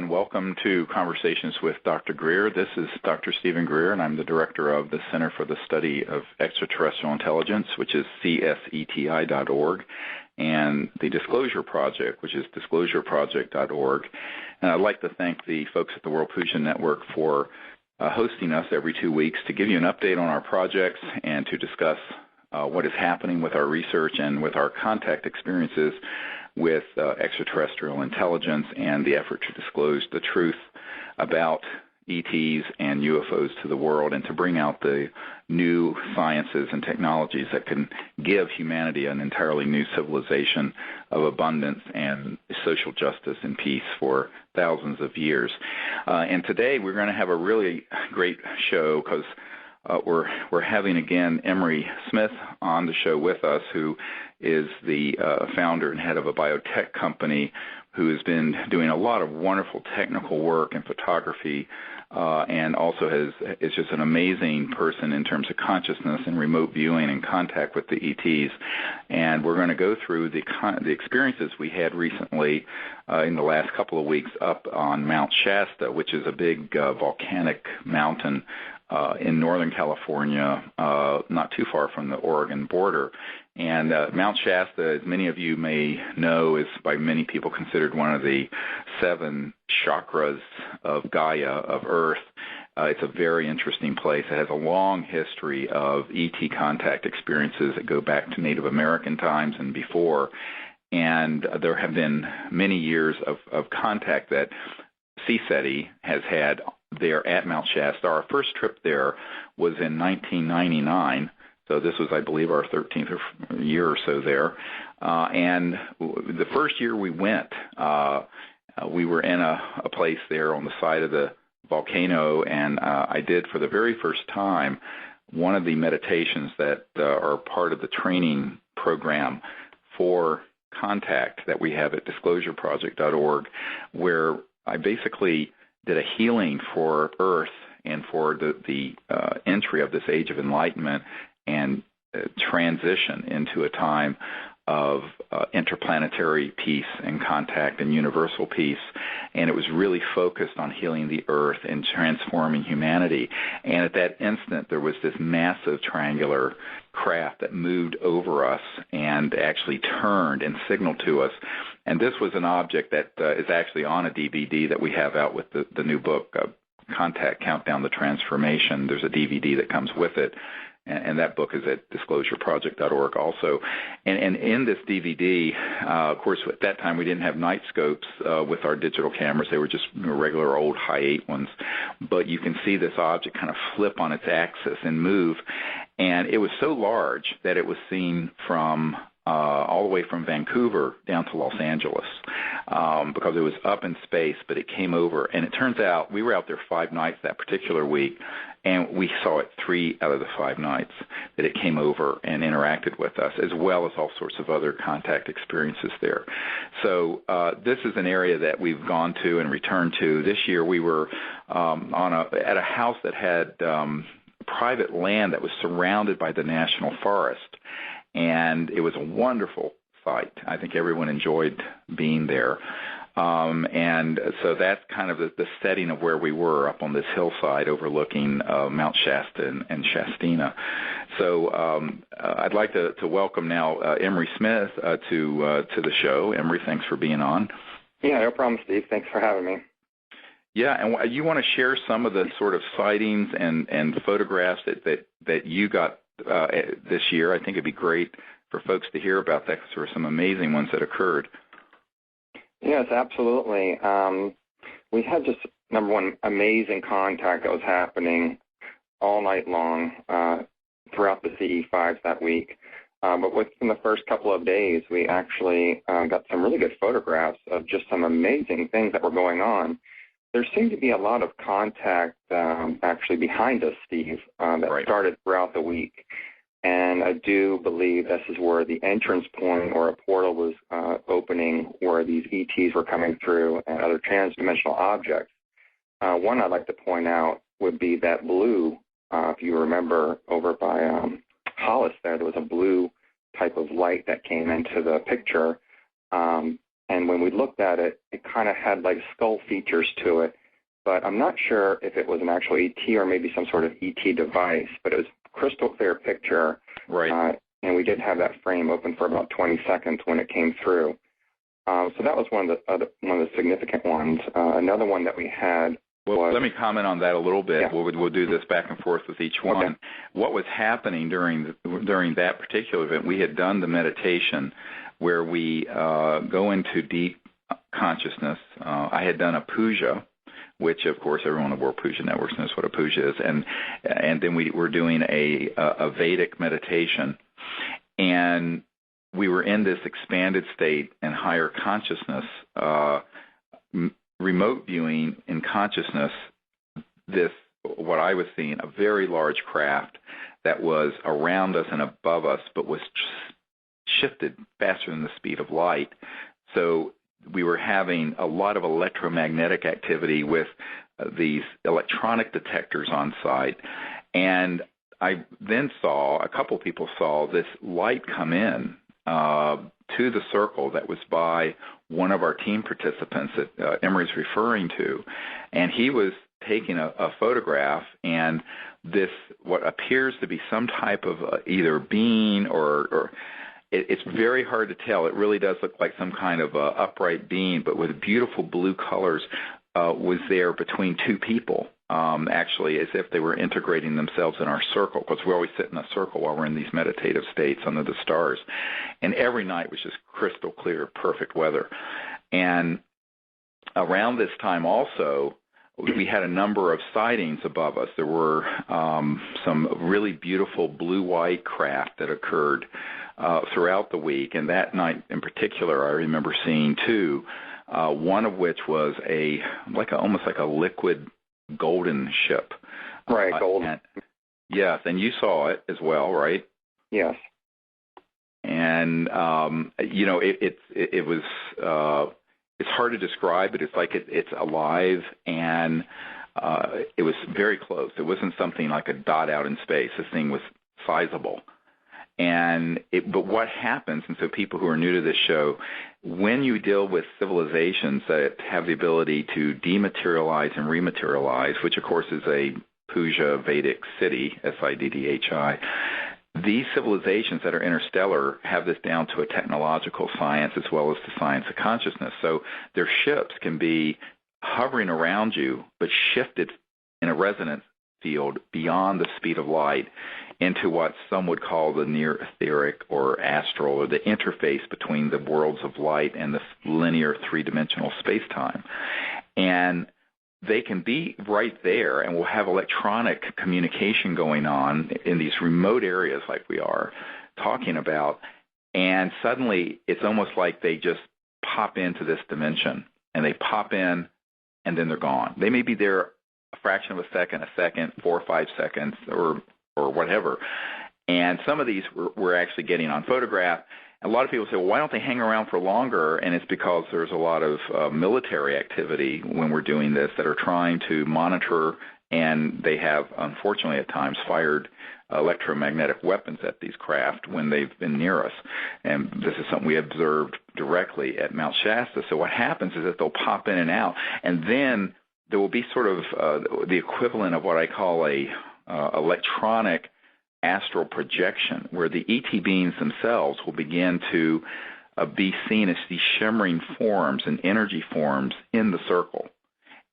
and welcome to Conversations with Dr. Greer. This is Dr. Stephen Greer, and I'm the director of the Center for the Study of Extraterrestrial Intelligence, which is CSETI.org, and the Disclosure Project, which is disclosureproject.org. And I'd like to thank the folks at the World Fusion Network for hosting us every 2 weeks to give you an update on our projects and to discuss what is happening with our research and with our contact experiences with extraterrestrial intelligence and the effort to disclose the truth about ETs and UFOs to the world and to bring out the new sciences and technologies that can give humanity an entirely new civilization of abundance and social justice and peace for thousands of years. And today we're going to have a really great show because we're having again Emery Smith on the show with us, who is the founder and head of a biotech company who has been doing a lot of wonderful technical work in photography and also is just an amazing person in terms of consciousness and remote viewing and contact with the ETs. And we're going to go through the experiences we had recently in the last couple of weeks up on Mount Shasta, which is a big volcanic mountain in Northern California, not too far from the Oregon border. And Mount Shasta, as many of you may know, is by many people considered one of the 7 chakras of Gaia, of Earth. It's a very interesting place. It has a long history of ET contact experiences that go back to Native American times and before. And there have been many years of contact that CSETI has had there at Mount Shasta. Our first trip there was in 1999. So this was, I believe, our 13th year or so there. And the first year we went, we were in a place there on the side of the volcano, and I did for the very first time one of the meditations that are part of the training program for contact that we have at disclosureproject.org, where I basically did a healing for Earth and for the entry of this age of enlightenment and transition into a time of interplanetary peace and contact and universal peace. And it was really focused on healing the Earth and transforming humanity. And at that instant, there was this massive triangular craft that moved over us and actually turned and signaled to us. And this was an object that is actually on a DVD that we have out with the new book, Contact Countdown the Transformation. There's a DVD that comes with it. And that book is at disclosureproject.org also. And in this DVD, of course, at that time we didn't have night scopes with our digital cameras. They were just regular old high-8 ones. But you can see this object kind of flip on its axis and move. And it was so large that it was seen from all the way from Vancouver down to Los Angeles because it was up in space, but it came over. And it turns out we were out there 5 nights that particular week, and we saw it 3 out of the 5 nights that it came over and interacted with us, as well as all sorts of other contact experiences there. So this is an area that we've gone to and returned to. This year we were at a house that had private land that was surrounded by the national forest. And it was a wonderful sight. I think everyone enjoyed being there. And so that's kind of the setting of where we were up on this hillside overlooking Mount Shasta and Shastina. So I'd like to welcome now Emery Smith to the show. Emery, thanks for being on. Yeah, no problem, Steve. Thanks for having me. Yeah, and you want to share some of the sort of sightings and photographs that you got this year. I think it'd be great for folks to hear about that because there were some amazing ones that occurred. Yes, absolutely. We had just, number one, amazing contact that was happening all night long throughout the CE5s that week. But within the first couple of days, we actually got some really good photographs of just some amazing things that were going on. There seemed to be a lot of contact actually behind us, Steve, that started throughout the week. And I do believe this is where the entrance point or a portal was opening where these ETs were coming through and other transdimensional objects. One I'd like to point out would be that blue, if you remember over by Hollis there was a blue type of light that came into the picture. And when we looked at it, it kind of had like skull features to it. But I'm not sure if it was an actual ET or maybe some sort of ET device, but it was a crystal clear picture. Right. And we did have that frame open for about 20 seconds when it came through. So that was one of the significant ones. Another one that we had. Well, let me comment on that a little bit. Yeah. We'll do this back and forth with each one. Okay. What was happening during that particular event, we had done the meditation where we go into deep consciousness. I had done a puja, which, of course, everyone aboard Puja Networks knows what a puja is, and then we were doing a Vedic meditation, and we were in this expanded state and higher consciousness, remote viewing in consciousness, what I was seeing, a very large craft that was around us and above us, but was shifted faster than the speed of light. So we were having a lot of electromagnetic activity with these electronic detectors on site. And I then a couple people saw this light come in to the circle that was by one of our team participants that Emery's referring to. And he was taking a photograph, and this, what appears to be some type of either being or it's very hard to tell. It really does look like some kind of upright being, but with beautiful blue colors, was there between two people, actually, as if they were integrating themselves in our circle, because we always sit in a circle while we're in these meditative states under the stars. And every night was just crystal clear, perfect weather. And around this time also, we had a number of sightings above us. There were some really beautiful blue-white craft that occurred throughout the week, and that night in particular I remember seeing two, one of which was almost like a liquid golden ship. Right, golden. Yes, and you saw it as well, right? Yes. And it was it's hard to describe, but it's like it's alive, and it was very close. It wasn't something like a dot out in space. This thing was sizable. But what happens, and so people who are new to this show, when you deal with civilizations that have the ability to dematerialize and rematerialize, which of course is a Puja Vedic city, SIDDHI, these civilizations that are interstellar have this down to a technological science as well as the science of consciousness. So their ships can be hovering around you, but shifted in a resonance field beyond the speed of light into what some would call the near etheric or astral, or the interface between the worlds of light and the linear three-dimensional space-time. And they can be right there, and we'll have electronic communication going on in these remote areas like we are talking about, and suddenly it's almost like they just pop into this dimension, and they pop in, and then they're gone. They may be there a fraction of a second, 4 or 5 seconds, or whatever. And some of these we're actually getting on photograph. A lot of people say, well, why don't they hang around for longer? And it's because there's a lot of military activity when we're doing this that are trying to monitor, and they have, unfortunately at times, fired electromagnetic weapons at these craft when they've been near us. And this is something we observed directly at Mount Shasta. So what happens is that they'll pop in and out, and then there will be sort of the equivalent of what I call a electronic astral projection, where the ET beings themselves will begin to be seen as these shimmering forms and energy forms in the circle.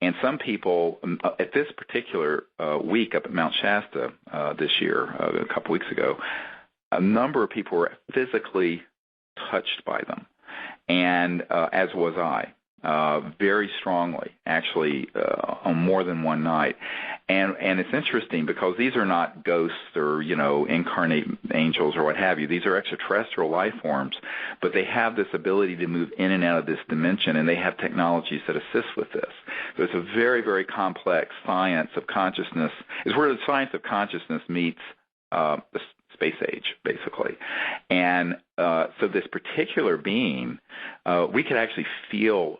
And some people, at this particular week up at Mount Shasta this year, a couple weeks ago, a number of people were physically touched by them, and as was I. Very strongly, actually, on more than one night. And it's interesting because these are not ghosts or, incarnate angels or what have you. These are extraterrestrial life forms, but they have this ability to move in and out of this dimension, and they have technologies that assist with this. So it's a very, very complex science of consciousness. It's where the science of consciousness meets the space age, basically. And so this particular being, we could actually feel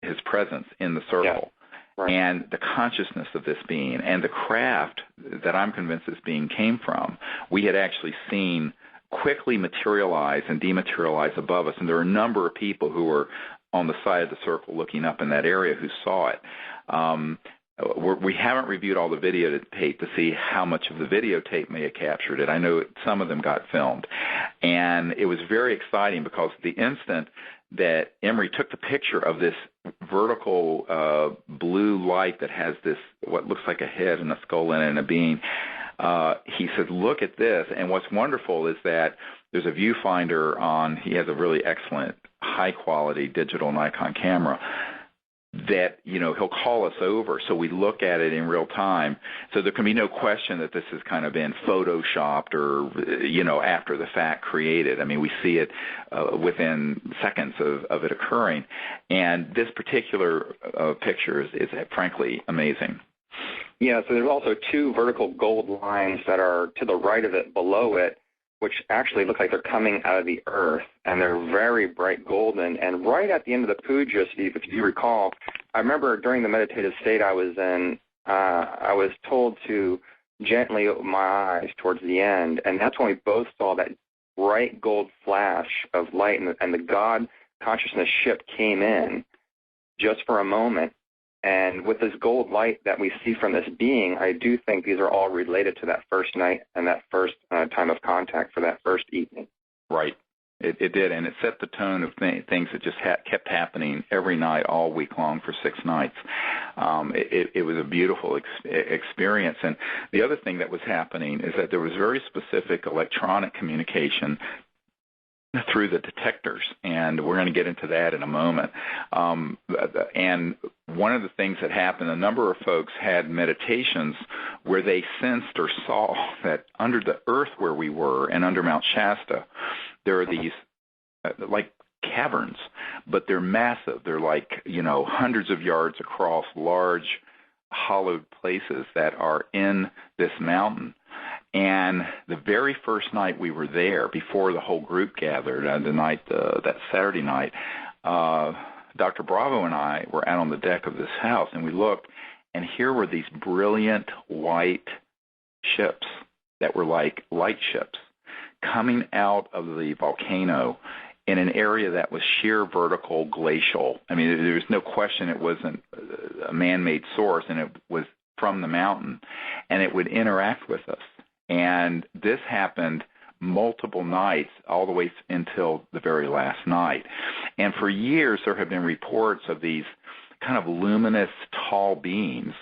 his presence in the circle. Yeah. Right. And the consciousness of this being, and the craft that I'm convinced this being came from, we had actually seen quickly materialize and dematerialize above us. And there are a number of people who were on the side of the circle looking up in that area who saw it. We haven't reviewed all the videotape to see how much of the videotape may have captured it. I know some of them got filmed. And it was very exciting because the instant that Emery took the picture of this vertical blue light that has this, what looks like a head and a skull in it and a beam, he said, look at this. And what's wonderful is that there's a viewfinder on, he has a really excellent high-quality digital Nikon camera that, he'll call us over, so we look at it in real time. So there can be no question that this has kind of been photoshopped or, after the fact created. I mean, we see it within seconds of it occurring. And this particular picture is frankly amazing. Yeah, so there's also two vertical gold lines that are to the right of it, below it, which actually look like they're coming out of the earth, and they're very bright golden. And right at the end of the puja, Steve, if you recall, I remember during the meditative state I was in, I was told to gently open my eyes towards the end, and that's when we both saw that bright gold flash of light, and the God consciousness ship came in just for a moment. And with this gold light that we see from this being, I do think these are all related to that first night and that first time of contact for that first evening. Right. It did, and it set the tone of things that just kept happening every night all week long for 6 nights. It was a beautiful experience. And the other thing that was happening is that there was very specific electronic communication through the detectors, and we're going to get into that in a moment. And one of the things that happened, a number of folks had meditations where they sensed or saw that under the earth where we were and under Mount Shasta, there are these like caverns, but they're massive. They're like, hundreds of yards across, large hollowed places that are in this mountain. And the very first night we were there, before the whole group gathered, that Saturday night, Dr. Bravo and I were out on the deck of this house, and we looked, and here were these brilliant white ships that were like light ships coming out of the volcano in an area that was sheer vertical glacial. I mean, there's no question it wasn't a man-made source, and it was from the mountain, and it would interact with us. And this happened multiple nights all the way until the very last night. And for years there have been reports of these kind of luminous tall beings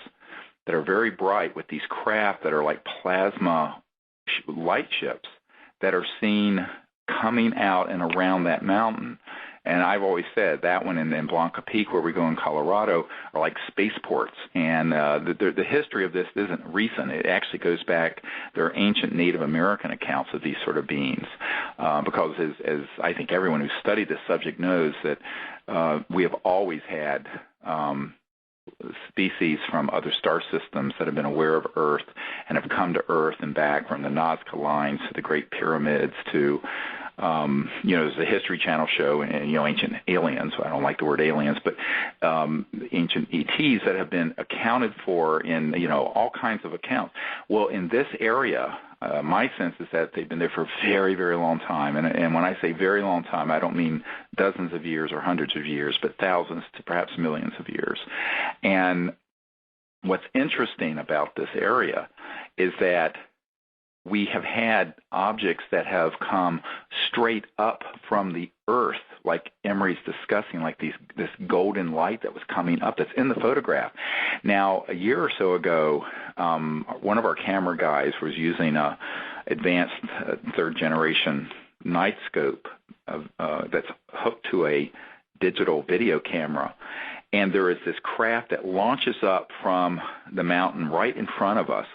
that are very bright with these craft that are like plasma light ships that are seen coming out and around that mountain. And I've always said that one and then Blanca Peak, where we go in Colorado, are like spaceports. And the history of this isn't recent. It actually goes back, there are ancient Native American accounts of these sort of beings. Because as I think everyone who's studied this subject knows, that we have always had species from other star systems that have been aware of Earth and have come to Earth and back, from the Nazca Lines to the Great Pyramids to there's the History Channel show and Ancient Aliens. I don't like the word aliens, but ancient ETs that have been accounted for in all kinds of accounts. Well, in this area, my sense is that they've been there for a very, very long time. And when I say very long time, I don't mean dozens of years or hundreds of years, but thousands to perhaps millions of years. And what's interesting about this area is that we have had objects that have come straight up from the earth, like Emery's discussing, like this golden light that was coming up that's in the photograph. Now, a year or so ago, one of our camera guys was using a advanced third-generation night scope that's hooked to a digital video camera. And there is this craft that launches up from the mountain right in front of us,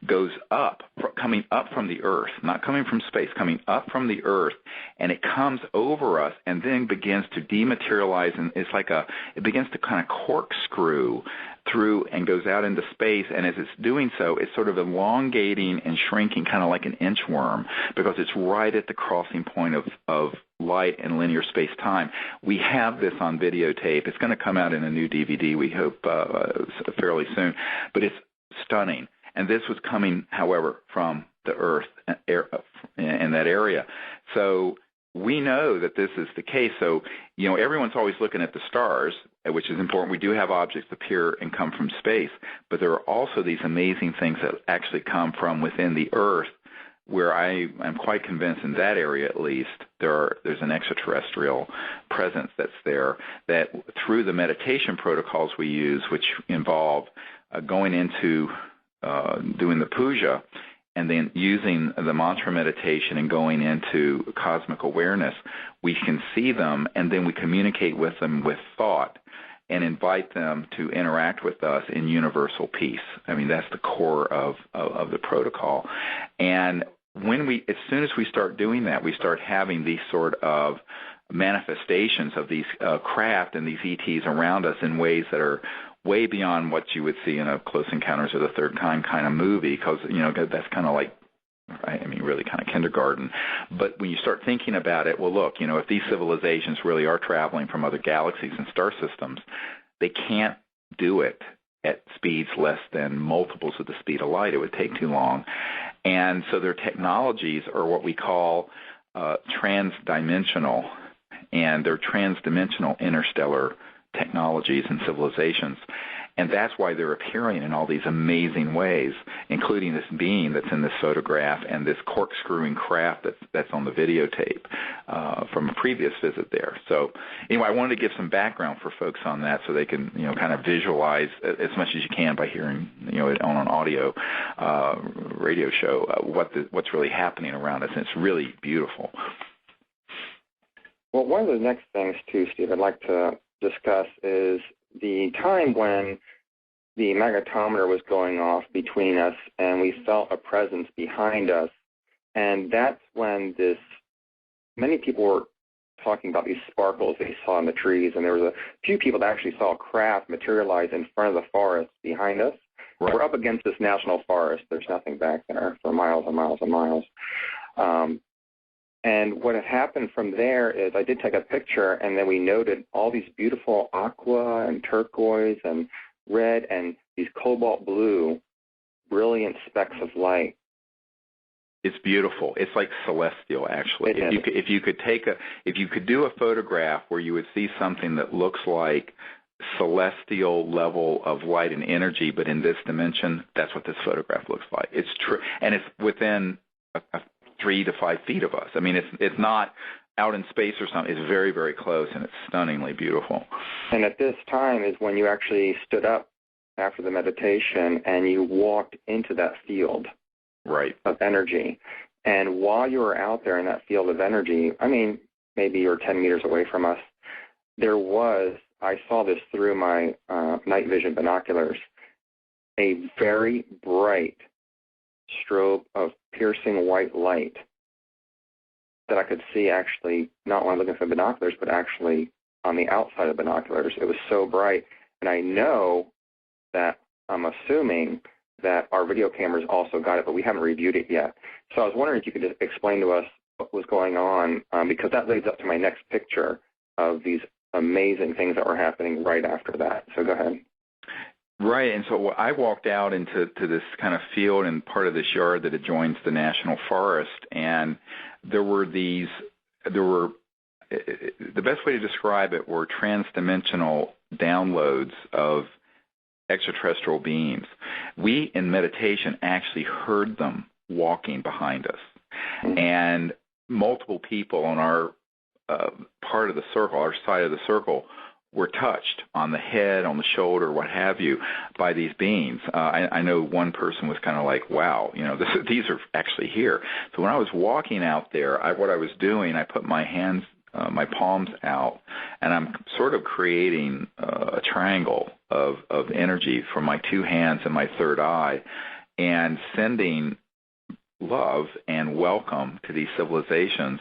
goes up, coming up from the earth, not coming from space, coming up from the earth, and it comes over us and then begins to dematerialize, and it begins to kind of corkscrew through and goes out into space. And as it's doing so, it's sort of elongating and shrinking, kind of like an inchworm, because it's right at the crossing point of light and linear space-time. We have this on videotape. It's going to come out in a new DVD, we hope, fairly soon. But it's stunning. And this was coming, however, from the Earth in that area. So we know that this is the case. So, everyone's always looking at the stars, which is important. We do have objects appear and come from space, but there are also these amazing things that actually come from within the Earth, where I am quite convinced in that area at least there's an extraterrestrial presence that's there, that through the meditation protocols we use, which involve going into doing the puja, and then using the mantra meditation and going into cosmic awareness, we can see them, and then we communicate with them with thought and invite them to interact with us in universal peace. I mean, that's the core of the protocol. And as soon as we start doing that, we start having these sort of manifestations of these craft and these ETs around us in ways that are way beyond what you would see in a Close Encounters of the Third Kind kind of movie, because, that's kind of like, really kind of kindergarten. But when you start thinking about it, well, look, if these civilizations really are traveling from other galaxies and star systems, they can't do it at speeds less than multiples of the speed of light. It would take too long. And so their technologies are what we call transdimensional, and they're transdimensional interstellar technologies and civilizations. And that's why they're appearing in all these amazing ways, including this being that's in this photograph and this corkscrewing craft that's on the videotape from a previous visit there. So anyway, I wanted to give some background for folks on that so they can, kind of visualize as much as you can by hearing, it on an audio radio show, what's really happening around us. And it's really beautiful. Well, one of the next things, too, Steve, I'd like to discuss is the time when the magnetometer was going off between us and we felt a presence behind us. And that's when many people were talking about these sparkles they saw in the trees, and there was a few people that actually saw a craft materialize in front of the forest behind us. Right. We're up against this national forest. There's nothing back there for miles and miles and miles. And what had happened from there is I did take a picture, and then we noted all these beautiful aqua and turquoise and red and these cobalt blue, brilliant specks of light. It's beautiful. It's like celestial, actually. If you could do a photograph where you would see something that looks like celestial level of light and energy, but in this dimension, that's what this photograph looks like. It's true, and it's within 3 to 5 feet of us. I mean, it's not out in space or something. It's very, very close, and it's stunningly beautiful. And at this time is when you actually stood up after the meditation and you walked into that field of energy. And while you were out there in that field of energy, I mean, maybe you're 10 meters away from us, I saw this through my night vision binoculars, a very bright strobe of piercing white light that I could see actually not when looking through binoculars, but actually on the outside of binoculars. It was so bright. And I know that I'm assuming that our video cameras also got it, but we haven't reviewed it yet. So I was wondering if you could just explain to us what was going on, because that leads up to my next picture of these amazing things that were happening right after that. So go ahead. Right, and so I walked out into this kind of field and part of this yard that adjoins the national forest, and the best way to describe it were transdimensional downloads of extraterrestrial beings. We, in meditation, actually heard them walking behind us, and multiple people on our part of the circle, our side of the circle, were touched on the head, on the shoulder, what have you, by these beings. I know one person was kind of like, wow, these are actually here. So when I was walking out there, what I was doing, I put my hands, my palms out, and I'm sort of creating a triangle of energy from my 2 hands and my third eye, and sending love and welcome to these civilizations.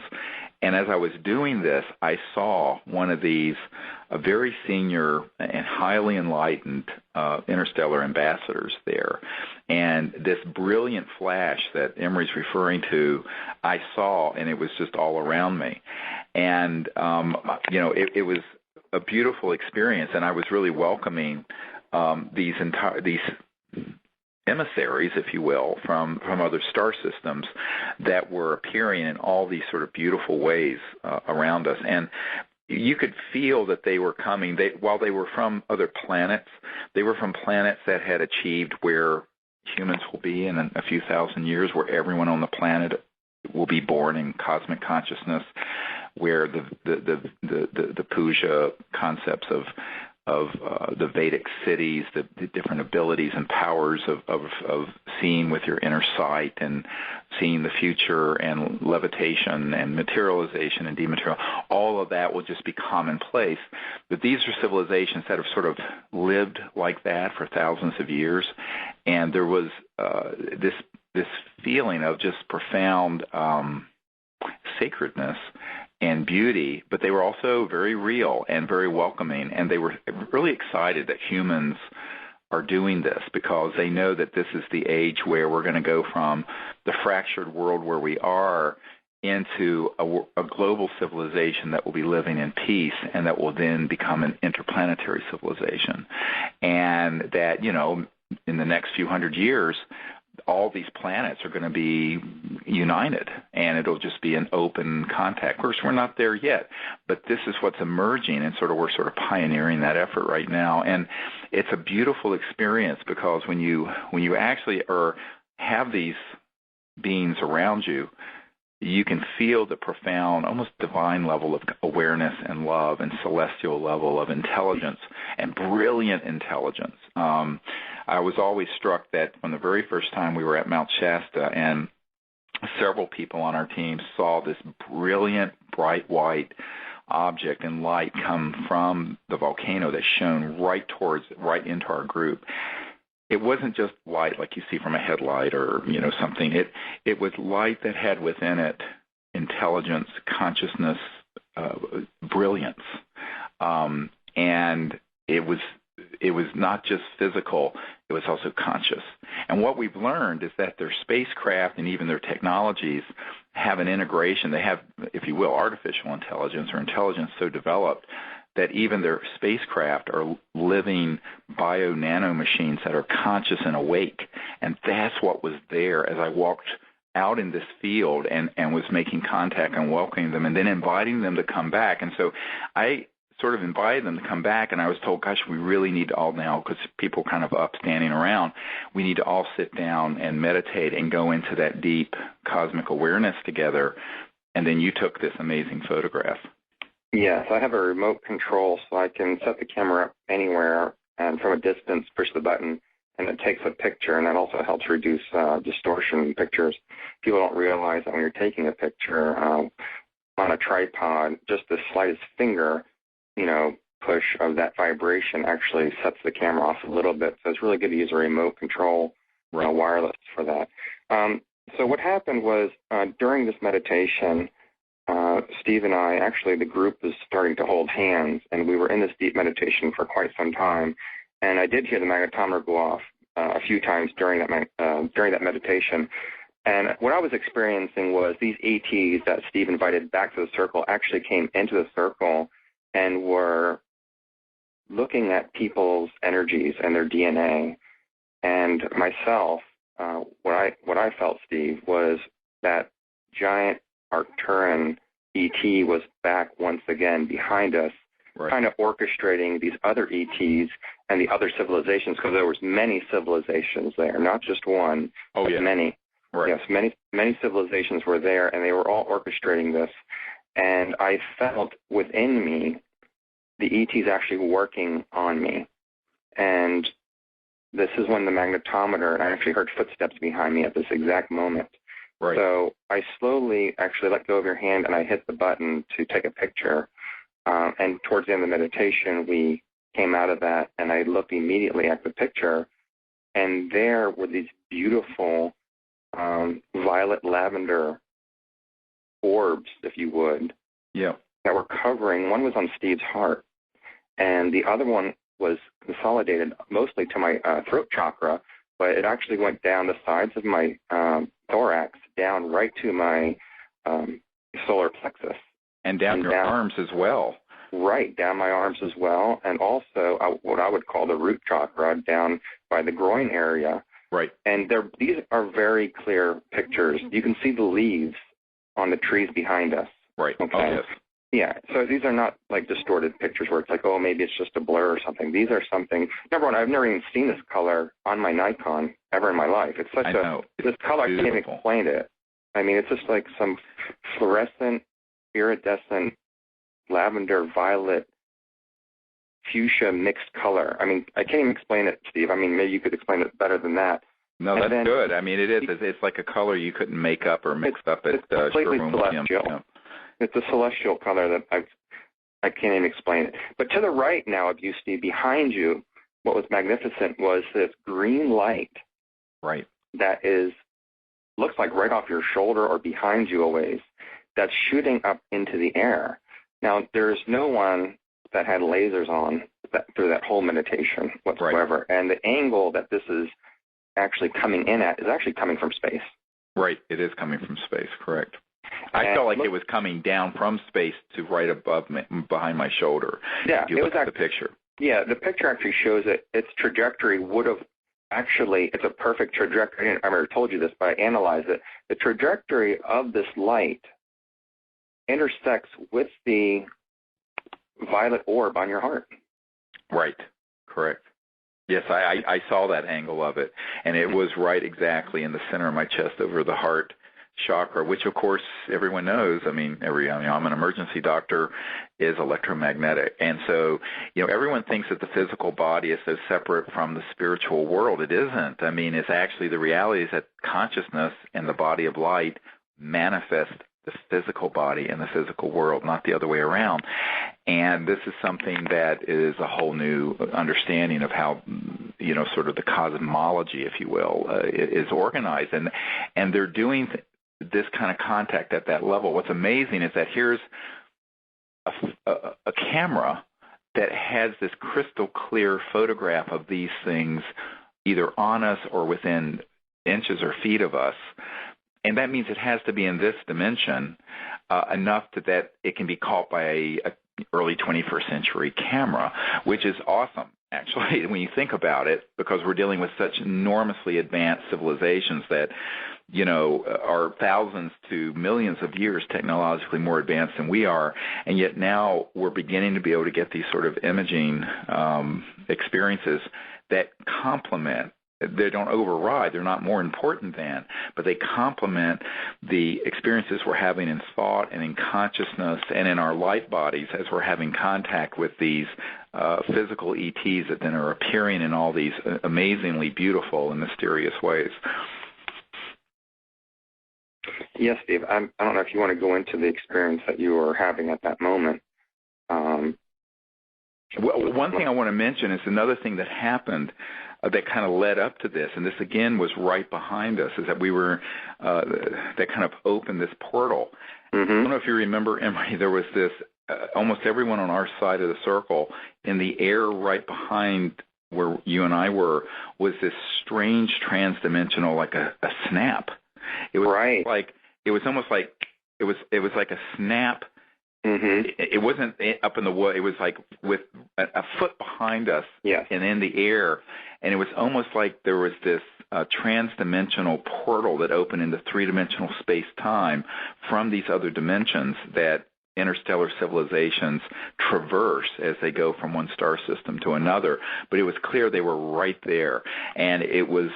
And as I was doing this, I saw one of these very senior and highly enlightened interstellar ambassadors there. And this brilliant flash that Emery's referring to, I saw, and it was just all around me. And, it was a beautiful experience, and I was really welcoming these emissaries, if you will, from other star systems that were appearing in all these sort of beautiful ways around us. And you could feel that they were coming. While they were from other planets, they were from planets that had achieved where humans will be in a few thousand years, where everyone on the planet will be born in cosmic consciousness, where the puja concepts of the Vedic cities, the different abilities and powers of seeing with your inner sight and seeing the future and levitation and materialization and dematerial, all of that will just be commonplace. But these are civilizations that have sort of lived like that for thousands of years, and there was this feeling of just profound sacredness and beauty, but they were also very real and very welcoming, and they were really excited that humans are doing this because they know that this is the age where we're going to go from the fractured world where we are into a global civilization that will be living in peace and that will then become an interplanetary civilization. And that, in the next few hundred years, all these planets are going to be united, and it'll just be an open contact. Of course, we're not there yet, but this is what's emerging, and we're sort of pioneering that effort right now. And it's a beautiful experience because when you actually have these beings around you, you can feel the profound, almost divine level of awareness and love and celestial level of intelligence and brilliant intelligence. I was always struck that from the very first time we were at Mount Shasta and several people on our team saw this brilliant, bright white object and light come from the volcano that shone right into our group. It wasn't just light like you see from a headlight or, something. It was light that had within it intelligence, consciousness, brilliance. And it was not just physical, it was also conscious. And what we've learned is that their spacecraft and even their technologies have an integration. They have, if you will, artificial intelligence or intelligence so developed that even their spacecraft are living bio-nano machines that are conscious and awake. And that's what was there as I walked out in this field and was making contact and welcoming them and then inviting them to come back. And so I sort of invited them to come back, and I was told, gosh, we really need to all now, because people kind of up standing around, we need to all sit down and meditate and go into that deep cosmic awareness together. And then you took this amazing photograph. Yes, I have a remote control, so I can set the camera up anywhere and from a distance push the button, and it takes a picture, and that also helps reduce distortion in pictures. People don't realize that when you're taking a picture on a tripod, just the slightest finger push of that vibration actually sets the camera off a little bit. So it's really good to use a remote control wireless for that. So what happened was during this meditation, Steve and I, actually the group was starting to hold hands, and we were in this deep meditation for quite some time. And I did hear the magnetometer go off a few times during that meditation. And what I was experiencing was these ETs that Steve invited back to the circle actually came into the circle and were looking at people's energies and their DNA. And myself, what I felt, Steve, was that giant Arcturan ET was back once again behind us, kind of orchestrating these other ETs and the other civilizations, because there was many civilizations there, not just one, but many. Right. Yes, many civilizations were there, and they were all orchestrating this. And I felt within me the ETs actually working on me. And this is when the magnetometer, and I actually heard footsteps behind me at this exact moment. Right. So I slowly actually let go of your hand, and I hit the button to take a picture. And towards the end of the meditation, we came out of that, and I looked immediately at the picture, and there were these beautiful violet lavender orbs, if you would, that were covering. One was on Steve's heart, and the other one was consolidated mostly to my throat chakra, but it actually went down the sides of my thorax, down right to my solar plexus. And down your arms as well. Right, down my arms as well, and also what I would call the root chakra, down by the groin area. Right. And these are very clear pictures. You can see the leaves on the trees behind us. Right. Okay. Oh, yes. Yeah, so these are not like distorted pictures where it's like, oh, maybe it's just a blur or something. These are something. Number one, I've never even seen this color on my Nikon ever in my life. It's such this color, I can't even explain it. I mean, it's just like some fluorescent, iridescent, lavender, violet, fuchsia mixed color. I mean, I can't even explain it, Steve. I mean, maybe you could explain it better than that. No, that's good. I mean, it is. It's like a color you couldn't make up or mix up at completely celestial. You know. It's a celestial color that I can't even explain it. But to the right now of you, Steve, behind you, what was magnificent was this green light. Right. That looks like right off your shoulder or behind you a ways, that's shooting up into the air. Now, there's no one that had lasers on through that whole meditation whatsoever. Right. And the angle that this is actually coming in at is actually coming from space. Right. It is coming from space, correct. I felt like it was coming down from space to right above me, behind my shoulder. Yeah, if you look at the picture. Yeah, the picture actually shows that its trajectory would have actually, it's a perfect trajectory. I already told you this, but I analyzed it. The trajectory of this light intersects with the violet orb on your heart. Right, correct. Yes, I saw that angle of it, and it was right exactly in the center of my chest over the heart chakra, which of course everyone knows. I mean, I'm an emergency doctor, is electromagnetic. And so, everyone thinks that the physical body is so separate from the spiritual world. It isn't. I mean, it's actually the reality is that consciousness and the body of light manifest the physical body in the physical world, not the other way around. And this is something that is a whole new understanding of how, sort of the cosmology, if you will, is organized. And they're doing this kind of contact at that level. What's amazing is that here's a camera that has this crystal clear photograph of these things either on us or within inches or feet of us. And that means it has to be in this dimension enough that it can be caught by a early 21st century camera, which is awesome, actually, when you think about it, because we're dealing with such enormously advanced civilizations that, are thousands to millions of years technologically more advanced than we are, and yet now we're beginning to be able to get these sort of imaging experiences that complement. They don't override. They're not more important than, but they complement the experiences we're having in thought and in consciousness and in our light bodies as we're having contact with these physical ETs that then are appearing in all these amazingly beautiful and mysterious ways. Yes, Steve. I don't know if you want to go into the experience that you were having at that moment. Well, one thing I want to mention is another thing that happened that kind of led up to this, and this again was right behind us, is that we were, that kind of opened this portal. Mm-hmm. I don't know if you remember, Emery, there was this, almost everyone on our side of the circle, in the air right behind where you and I were, was this strange transdimensional, like a snap. It was right. Like, it was almost like, it was like a snap. Mm-hmm. It wasn't up in the wood. It was like with a foot behind us, yes, and in the air. And it was almost like there was this trans-dimensional portal that opened into three-dimensional space-time from these other dimensions that interstellar civilizations traverse as they go from one star system to another. But it was clear they were right there, and it was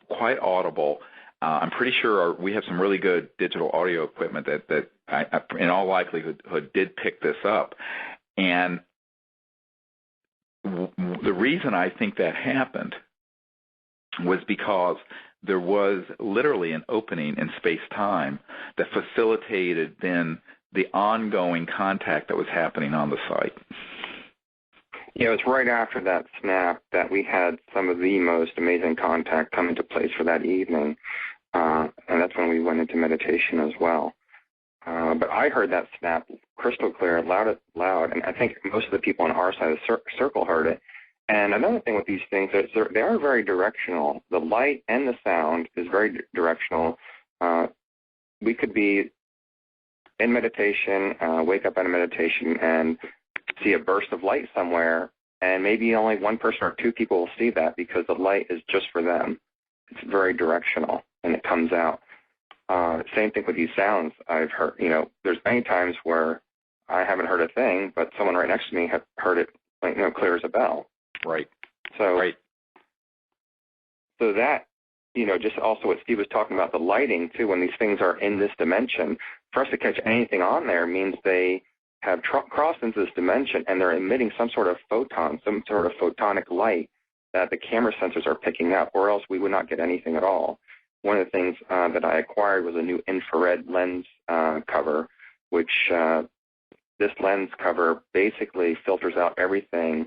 quite audible. I'm pretty sure we have some really good digital audio equipment that I, in all likelihood, did pick this up. And the reason I think that happened was because there was literally an opening in space-time that facilitated then the ongoing contact that was happening on the site. Yeah, it was right after that snap that we had some of the most amazing contact come into place for that evening. And that's when we went into meditation as well. But I heard that snap crystal clear, loud, and I think most of the people on our side of the circle heard it. And another thing with these things is they are very directional. The light and the sound is very directional. We could be in meditation, wake up out of meditation, and see a burst of light somewhere, and maybe only one person or two people will see that because the light is just for them. it's very directional, and it comes out. Same thing with these sounds. I've heard, there's many times where I haven't heard a thing, but someone right next to me had heard it, clear as a bell. Right. So, right. So that, just also what Steve was talking about, the lighting too, when these things are in this dimension, for us to catch anything on there means they have crossed into this dimension and they're emitting some sort of photon, some sort of photonic light that the camera sensors are picking up, or else we would not get anything at all. One of the things that I acquired was a new infrared lens cover, which this lens cover basically filters out everything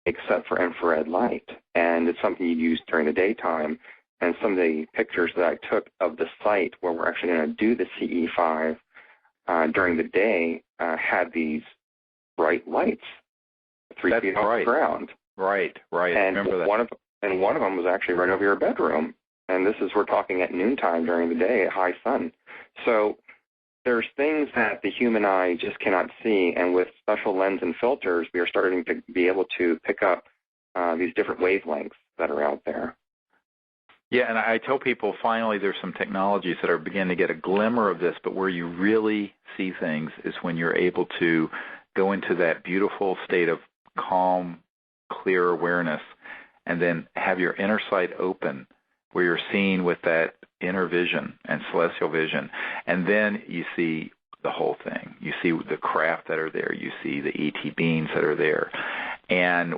except for infrared light. And it's something you use during the daytime. And some of the pictures that I took of the site where we're actually going to do the CE5 during the day had these bright lights 3 feet off the ground. Right. And I remember that. one of them was actually right over your bedroom. And we're talking at noontime during the day at high sun. So there's things that the human eye just cannot see, and with special lens and filters, we are starting to be able to pick up these different wavelengths that are out there. Yeah, and I tell people finally there's some technologies that are beginning to get a glimmer of this, but where you really see things is when you're able to go into that beautiful state of calm, clear awareness, and then have your inner sight open, where you're seeing with that inner vision and celestial vision, and then you see the whole thing. You see the craft that are there. You see the ET beings that are there. And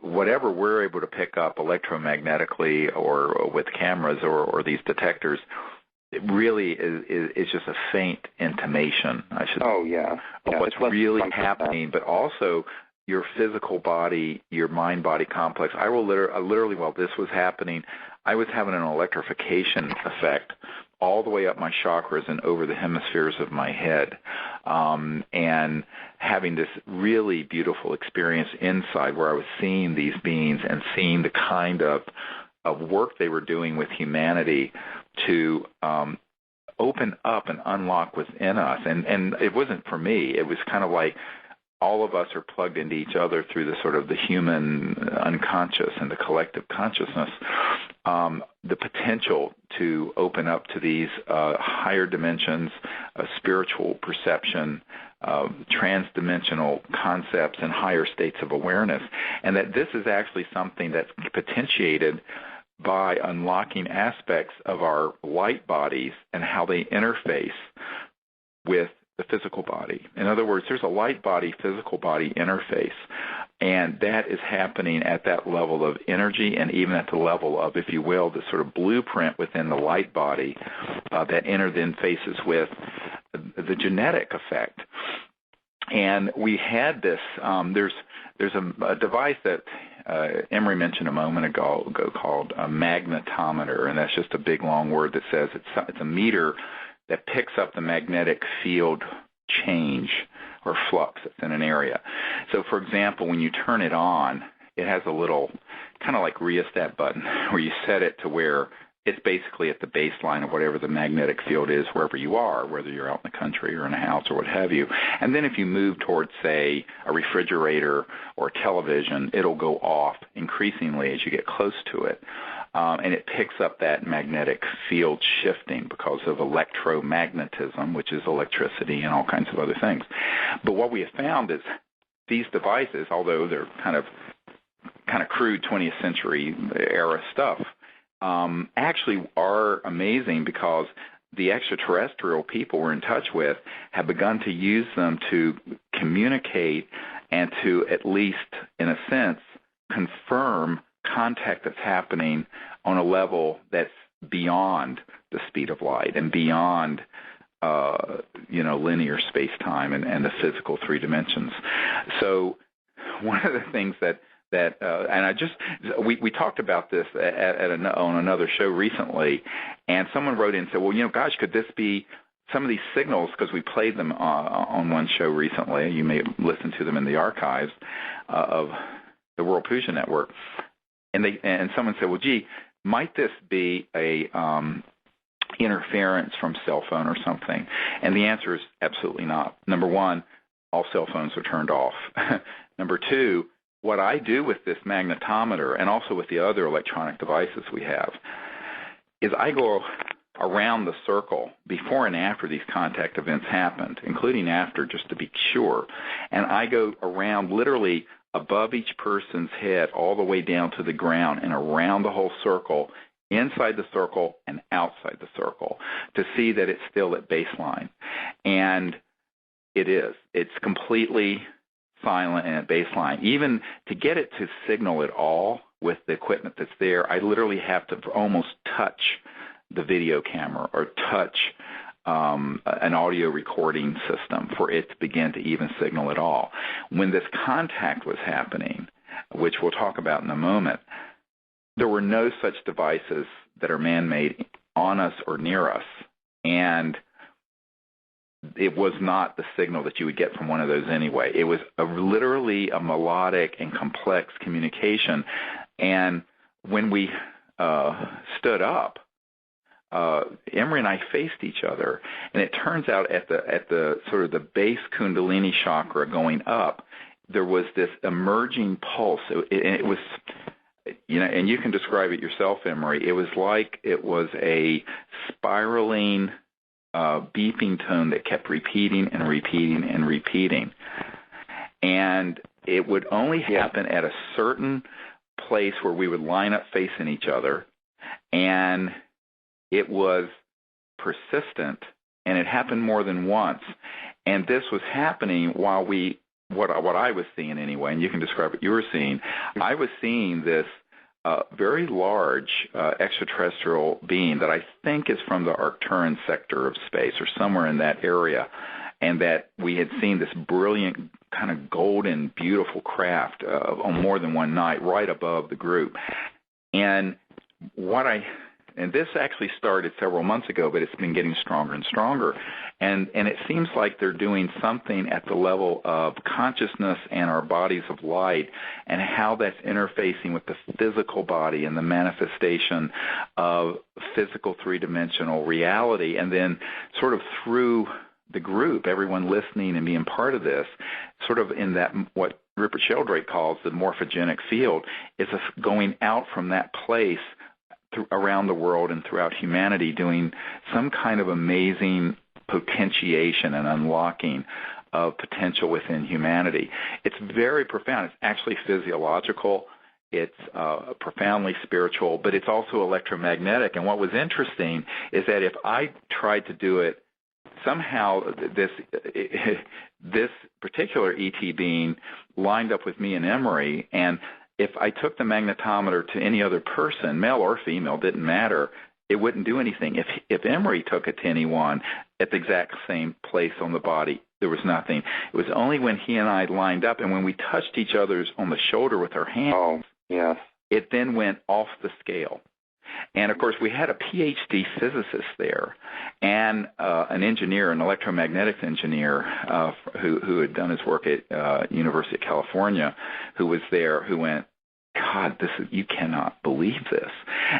whatever we're able to pick up electromagnetically or with cameras or these detectors, it really is just a faint intimation, I should say. Oh, yeah. Of what's really happening, but also your physical body, your mind-body complex. I will literally, while this was happening, I was having an electrification effect all the way up my chakras and over the hemispheres of my head, and having this really beautiful experience inside where I was seeing these beings and seeing the kind of work they were doing with humanity to open up and unlock within us. And it wasn't for me. It was kind of like all of us are plugged into each other through the sort of the human unconscious and the collective consciousness. The potential to open up to these higher dimensions of spiritual perception, transdimensional concepts, and higher states of awareness. And that this is actually something that's potentiated by unlocking aspects of our light bodies and how they interface with the physical body. In other words, there's a light body, physical body interface, and that is happening at that level of energy and even at the level of, if you will, the sort of blueprint within the light body that then faces with the genetic effect. And we had this, there's a device that Emery mentioned a moment ago called a magnetometer, and that's just a big long word that says it's a meter that picks up the magnetic field change or flux that's in an area. So, for example, when you turn it on, it has a little kind of like rheostat button where you set it to where it's basically at the baseline of whatever the magnetic field is wherever you are, whether you're out in the country or in a house or what have you. And then if you move towards, say, a refrigerator or television, it'll go off increasingly as you get close to it. And it picks up that magnetic field shifting because of electromagnetism, which is electricity and all kinds of other things. But what we have found is these devices, although they're kind of crude 20th century era stuff, actually are amazing because the extraterrestrial people we're in touch with have begun to use them to communicate and to at least, in a sense, confirm contact that's happening on a level that's beyond the speed of light and beyond linear space-time and the physical three dimensions. So one of the things that we talked about this on another show recently, and someone wrote in and said, well, gosh, could this be some of these signals, because we played them on one show recently, you may listen to them in the archives of the World Puja Network, and someone said, well, gee, might this be a interference from cell phone or something? And the answer is absolutely not. Number one, all cell phones are turned off. Number two, what I do with this magnetometer and also with the other electronic devices we have, is I go around the circle before and after these contact events happened, including after, just to be sure. And I go around literally above each person's head all the way down to the ground and around the whole circle, inside the circle and outside the circle, to see that it's still at baseline. And it is. It's completely silent and at baseline. Even to get it to signal at all with the equipment that's there, I literally have to almost touch the video camera or touch an audio recording system for it to begin to even signal at all. When this contact was happening, which we'll talk about in a moment, there were no such devices that are man-made on us or near us, and it was not the signal that you would get from one of those anyway. It was literally a melodic and complex communication, and when we stood up, Emery and I faced each other, and it turns out at the sort of the base Kundalini chakra going up, there was this emerging pulse. It was, and you can describe it yourself, Emery. It was like it was a spiraling, beeping tone that kept repeating and repeating and repeating, and it would only happen at a certain place where we would line up facing each other, and it was persistent, and it happened more than once. And this was happening while what I was seeing anyway, and you can describe what you were seeing. I was seeing this very large extraterrestrial being that I think is from the Arcturus sector of space or somewhere in that area, and that we had seen this brilliant kind of golden, beautiful craft on more than one night right above the group. And this actually started several months ago, but it's been getting stronger and stronger. And it seems like they're doing something at the level of consciousness and our bodies of light, and how that's interfacing with the physical body and the manifestation of physical three-dimensional reality. And then sort of through the group, everyone listening and being part of this, sort of in that what Rupert Sheldrake calls the morphogenic field, is going out from that place around the world and throughout humanity, doing some kind of amazing potentiation and unlocking of potential within humanity. It's very profound. It's actually physiological. It's profoundly spiritual, but it's also electromagnetic. And what was interesting is that if I tried to do it, somehow this particular ET being lined up with me and Emery, and if I took the magnetometer to any other person, male or female, didn't matter, it wouldn't do anything. If Emery took it to anyone at the exact same place on the body, there was nothing. It was only when he and I lined up, and when we touched each other's on the shoulder with our hands, it then went off the scale. And, of course, we had a PhD physicist there and an engineer, an electromagnetics engineer who had done his work at University of California, who was there, who went, God, you cannot believe this.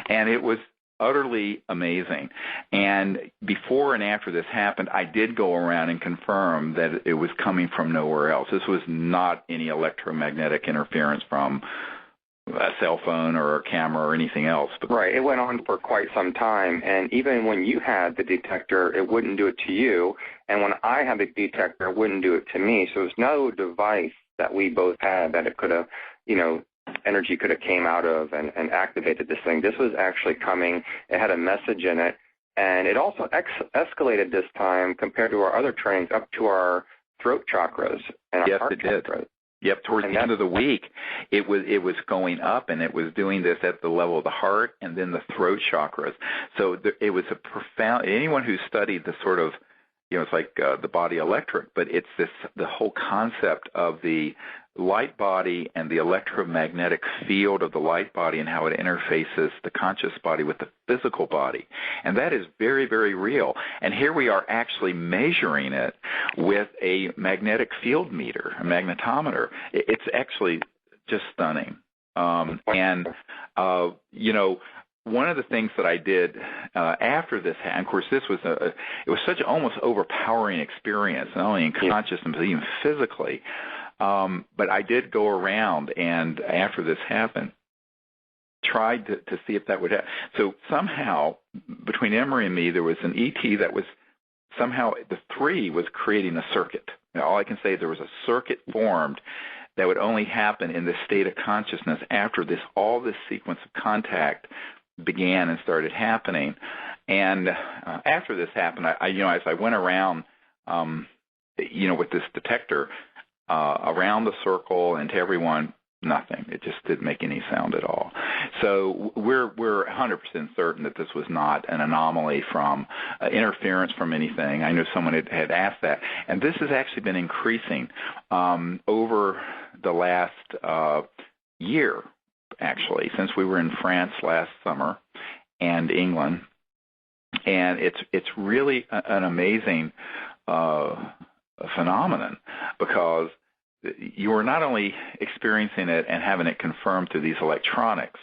And it was utterly amazing. And before and after this happened, I did go around and confirm that it was coming from nowhere else. This was not any electromagnetic interference from a cell phone or a camera or anything else. Right. It went on for quite some time, and even when you had the detector, it wouldn't do it to you, and when I had the detector, it wouldn't do it to me. So there's no device that we both had that it could have, energy could have came out of and activated this thing. This was actually coming. It had a message in it, and it also escalated this time compared to our other trainings up to our throat chakras and our heart chakras. Yep, towards the end of the week, it was going up, and it was doing this at the level of the heart and then the throat chakras. So it was a profound. Anyone who studied the sort of, it's like the body electric, but it's the whole concept of the light body and the electromagnetic field of the light body and how it interfaces the conscious body with the physical body. And that is very, very real. And here we are actually measuring it with a magnetic field meter, a magnetometer. It's actually just stunning. One of the things that I did after this, and of course this was it was such an almost overpowering experience, not only in consciousness but even physically. But I did go around, and after this happened, tried to see if that would happen. So somehow, between Emery and me, there was an ET that was somehow, the three was creating a circuit. Now, all I can say is there was a circuit formed that would only happen in this state of consciousness after all this sequence of contact began and started happening. And after this happened, I as I went around, with this detector around the circle and to everyone, nothing. It just didn't make any sound at all. So we're 100% certain that this was not an anomaly from interference from anything. I know someone had asked that. And this has actually been increasing over the last year, actually, since we were in France last summer and England. And it's really an amazing phenomenon, because you are not only experiencing it and having it confirmed through these electronics,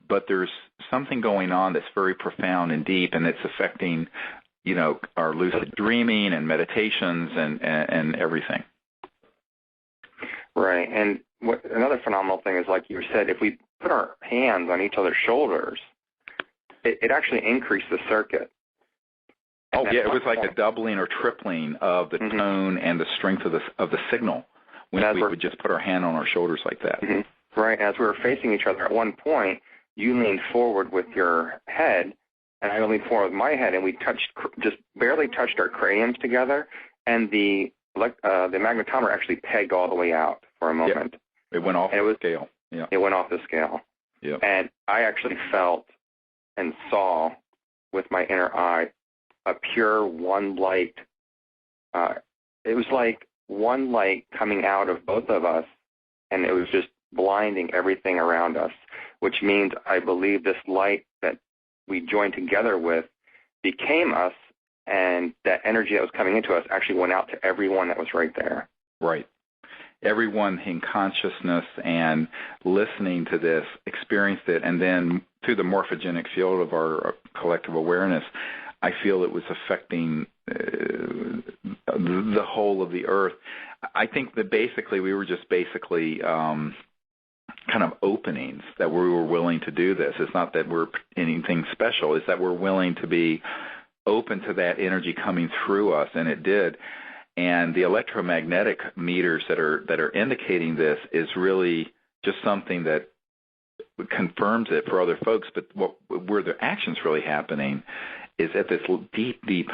but there's something going on that's very profound and deep, and it's affecting, our lucid dreaming and meditations and everything. Right. And another phenomenal thing is, like you said, if we put our hands on each other's shoulders, it actually increased the circuit. Oh, yeah, it was like a doubling or tripling of the tone and the strength of the signal when we would just put our hand on our shoulders like that. Mm-hmm. Right. As we were facing each other, at one point, you leaned forward with your head, and I leaned forward with my head, and we just barely touched our craniums together, and the magnetometer actually pegged all the way out for a moment. Yeah. It went off the scale. Yeah. It went off the scale. Yeah. And I actually felt and saw with my inner eye a pure one light. It was like one light coming out of both of us, and it was just blinding everything around us, which means I believe this light that we joined together with became us, and that energy that was coming into us actually went out to everyone that was right there. Right. Everyone in consciousness and listening to this experienced it, and then through the morphogenic field of our collective awareness, I feel it was affecting the whole of the earth. I think that basically we were just kind of openings that we were willing to do this. It's not that we're anything special. It's that we're willing to be open to that energy coming through us, and it did. And the electromagnetic meters that are indicating this is really just something that confirms it for other folks. But where the action's really happening is at this deep, deep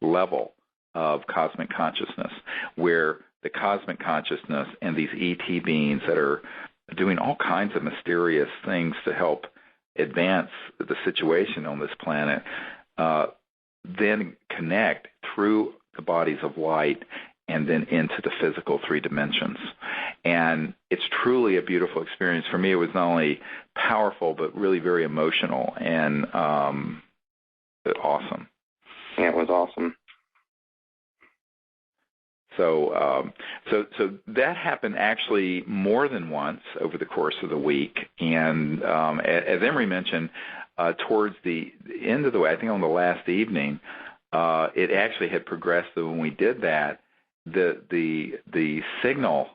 level of cosmic consciousness, where the cosmic consciousness and these ET beings that are doing all kinds of mysterious things to help advance the situation on this planet, then connect through the bodies of light and then into the physical 3 dimensions. And it's truly a beautiful experience. For me, it was not only powerful, but really very emotional and awesome. Yeah, it was awesome. So that happened actually more than once over the course of the week. And as Emery mentioned, towards the end of the way, I think on the last evening, it actually had progressed. So when we did that, the signal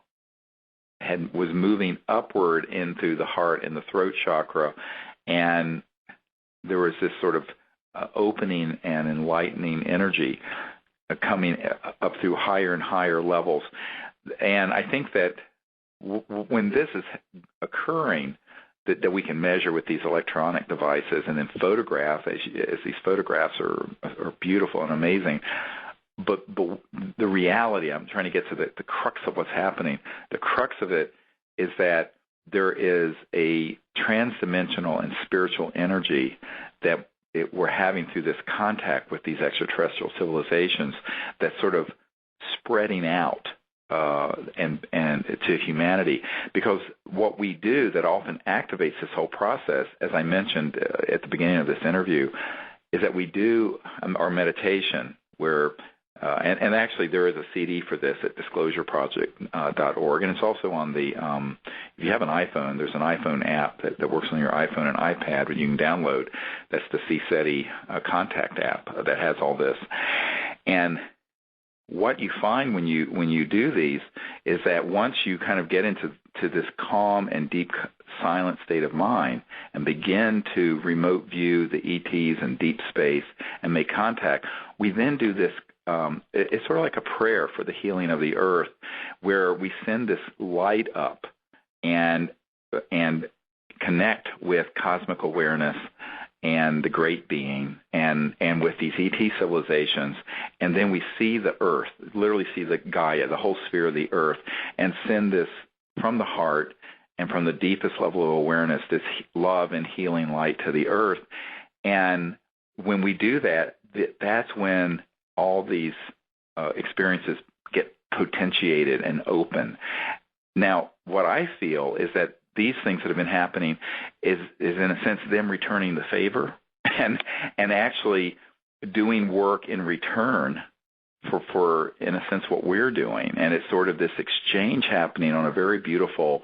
was moving upward into the heart and the throat chakra, and there was this sort of opening and enlightening energy coming up through higher and higher levels. And I think that when this is occurring, that we can measure with these electronic devices and then photograph, as these photographs are beautiful and amazing. But the reality, I'm trying to get to the crux of what's happening. The crux of it is that there is a transdimensional and spiritual energy that we're having through this contact with these extraterrestrial civilizations that's sort of spreading out and to humanity. Because what we do that often activates this whole process, as I mentioned at the beginning of this interview, is that we do our meditation where and actually there is a CD for this at disclosureproject.org, and it's also on the if you have an iPhone, there's an iPhone app that works on your iPhone and iPad that you can download. That's the CSETI contact app that has all this. And what you find when you do these is that once you kind of get into to this calm and deep silent state of mind and begin to remote view the ETs in deep space and make contact, we then do this, it's sort of like a prayer for the healing of the earth, where we send this light up and connect with cosmic awareness and the great being and with these ET civilizations, and then we see the earth, literally see the Gaia, the whole sphere of the earth, and send this from the heart and from the deepest level of awareness, this love and healing light to the earth. And when we do that, that's when all these experiences get potentiated and open. Now, what I feel is that these things that have been happening is in a sense them returning the favor and actually doing work in return for in a sense what we're doing. And it's sort of this exchange happening on a very beautiful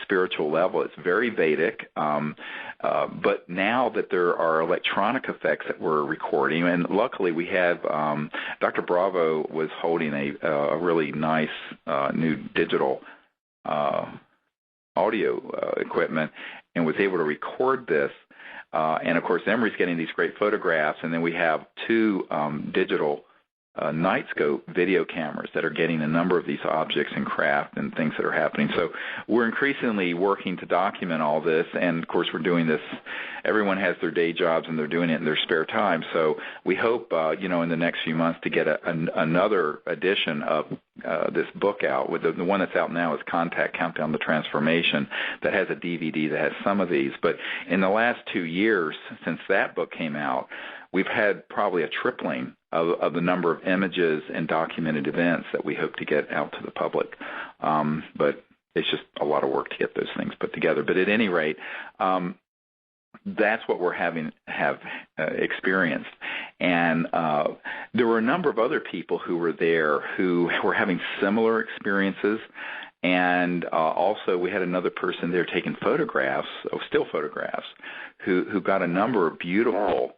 spiritual level. It's very Vedic, but now that there are electronic effects that we're recording, and luckily we have Dr. Bravo was holding a really nice new digital audio equipment and was able to record this. And, of course, Emery's getting these great photographs, and then we have two digital night scope video cameras that are getting a number of these objects and craft and things that are happening. So we're increasingly working to document all this, and, of course, we're doing this. Everyone has their day jobs, and they're doing it in their spare time. So we hope, in the next few months to get another edition of this book out. With the one that's out now is Contact, Countdown to Transformation, that has a DVD that has some of these. But in the last 2 years since that book came out, we've had probably a tripling of the number of images and documented events that we hope to get out to the public. But it's just a lot of work to get those things put together. But at any rate, that's what we're have experienced. And there were a number of other people who were there who were having similar experiences. And also we had another person there taking photographs, still photographs, who got a number of beautiful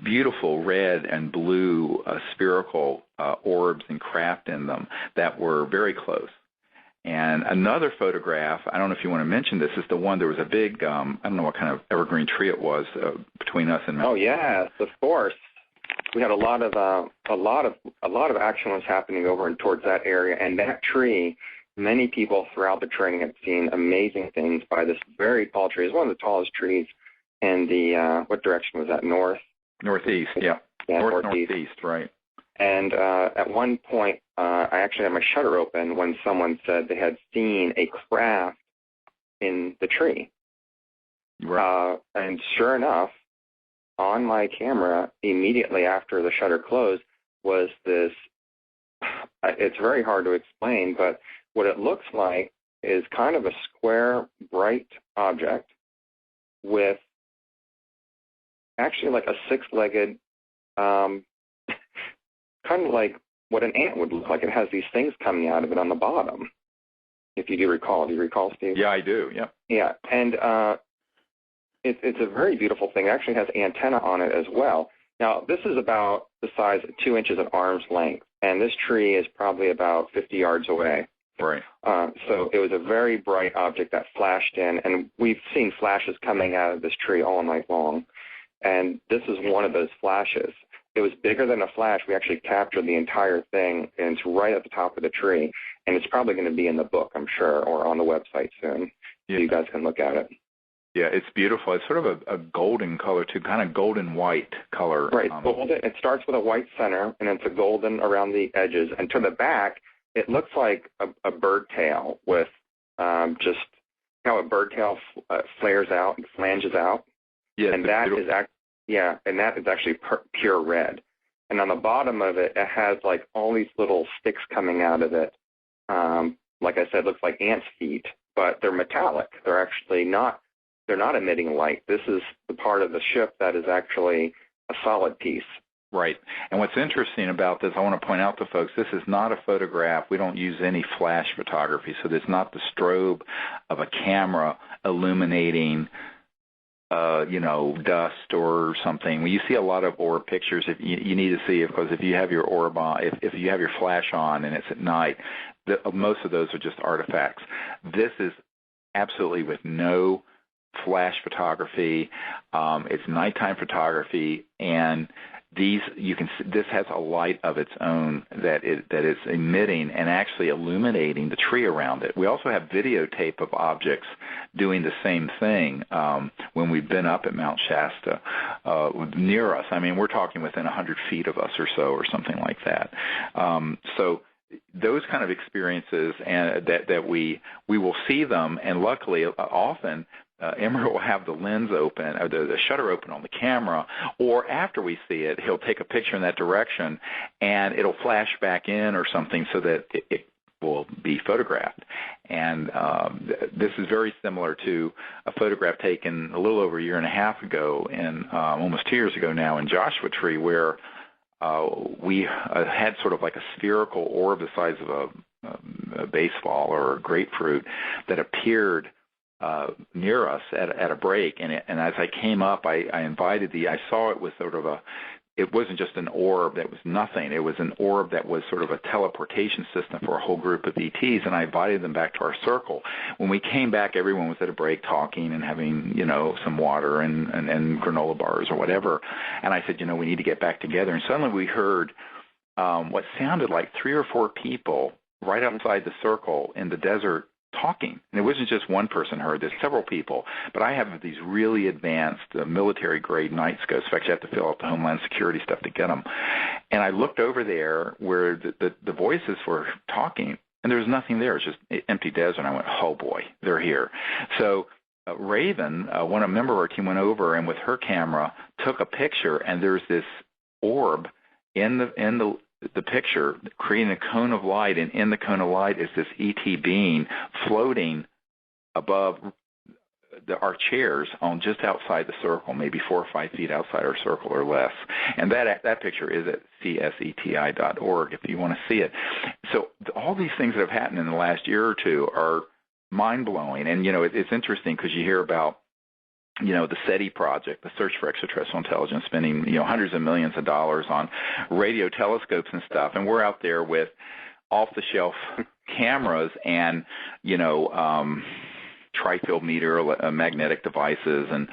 beautiful red and blue spherical orbs and craft in them that were very close. And another photograph, I don't know if you want to mention this, is the one, there was a big, I don't know what kind of evergreen tree it was between us and Mount. Oh yes, of course. We had a lot of action was happening over and towards that area, and that tree. Many people throughout the training have seen amazing things by this very tall tree. It's one of the tallest trees. And what direction was that? Northeast, yeah. Northeast, right. And at one point, I actually had my shutter open when someone said they had seen a craft in the tree. Right. And sure enough, on my camera, immediately after the shutter closed, was this, it's very hard to explain, but what it looks like is kind of a square, bright object with actually like a six-legged, kind of like what an ant would look like. It has these things coming out of it on the bottom, if you do recall. Do you recall, Steve? Yeah, I do, yeah. Yeah, and it's a very beautiful thing. It actually has antenna on it as well. Now, this is about the size of 2 inches at arm's length, and this tree is probably about 50 yards away. Right. So it was a very bright object that flashed in, and we've seen flashes coming out of this tree all night long. And this is one of those flashes. It was bigger than a flash. We actually captured the entire thing, and it's right at the top of the tree. And it's probably going to be in the book, I'm sure, or on the website soon. Yeah. So you guys can look at it. Yeah, it's beautiful. It's sort of a golden color, too, kind of golden white color. Right. Golden. It starts with a white center, and it's a golden around the edges. And to the back, it looks like a bird tail with just how a bird tail flares out and flanges out. Yeah, and that is actually pure red. And on the bottom of it, it has like all these little sticks coming out of it. Like I said, looks like ants' feet, but they're metallic. They're actually not. They're not emitting light. This is the part of the ship that is actually a solid piece. Right. And what's interesting about this, I want to point out to folks, this is not a photograph. We don't use any flash photography, so there's not the strobe of a camera illuminating dust or something. When you see a lot of orb pictures, if you need to see, of course, if you have your orb on, if you have your flash on and it's at night, most of those are just artifacts. This is absolutely with no flash photography. It's nighttime photography, and this has a light of its own that is emitting and actually illuminating the tree around it. We also have videotape of objects doing the same thing when we've been up at Mount Shasta near us. I mean, we're talking within 100 feet of us or so, or something like that. So those kind of experiences, and that we will see them, and luckily often Emery will have the lens open, or the shutter open on the camera, or after we see it, he'll take a picture in that direction, and it'll flash back in or something so that it will be photographed. And this is very similar to a photograph taken a little over a year and a half ago, and almost 2 years ago now, in Joshua Tree, where we had sort of like a spherical orb the size of a baseball or a grapefruit that appeared near us at a break, and as I came up, I saw it was sort of it wasn't just an orb that was nothing. It was an orb that was sort of a teleportation system for a whole group of ETs, and I invited them back to our circle. When we came back, everyone was at a break talking and having, some water and granola bars or whatever, and I said, we need to get back together, and suddenly we heard what sounded like 3 or 4 people right outside the circle in the desert talking. And it wasn't just one person heard this, several people. But I have these really advanced military-grade night scopes. In fact, you have to fill out the Homeland Security stuff to get them. And I looked over there where the voices were talking, and there was nothing there. It was just empty desert. And I went, oh, boy, they're here. So Raven, a member of our team, went over and with her camera took a picture, and there's this orb in the picture, creating a cone of light, and in the cone of light is this ET being floating above our chairs on just outside the circle, maybe 4 or 5 feet outside our circle or less. And that picture is at CSETI.org if you want to see it. So all these things that have happened in the last year or two are mind-blowing. And, it's interesting because you hear about the SETI project, the Search for Extraterrestrial Intelligence, spending, hundreds of millions of dollars on radio telescopes and stuff. And we're out there with off-the-shelf cameras and, tri-field meter magnetic devices and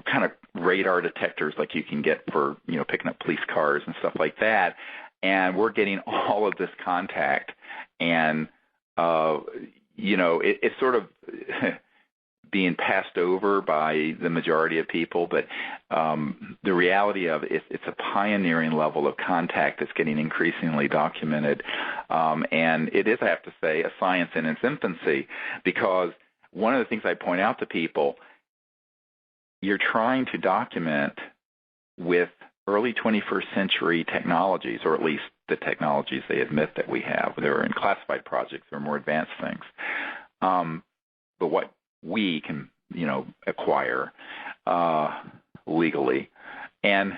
kind of radar detectors like you can get for, picking up police cars and stuff like that. And we're getting all of this contact. And, it's sort of being passed over by the majority of people, but the reality of it, it's a pioneering level of contact that's getting increasingly documented. And it is, I have to say, a science in its infancy, because one of the things I point out to people, you're trying to document with early 21st century technologies, or at least the technologies they admit that we have. They're in classified projects, they're more advanced things. But what we can, acquire legally. And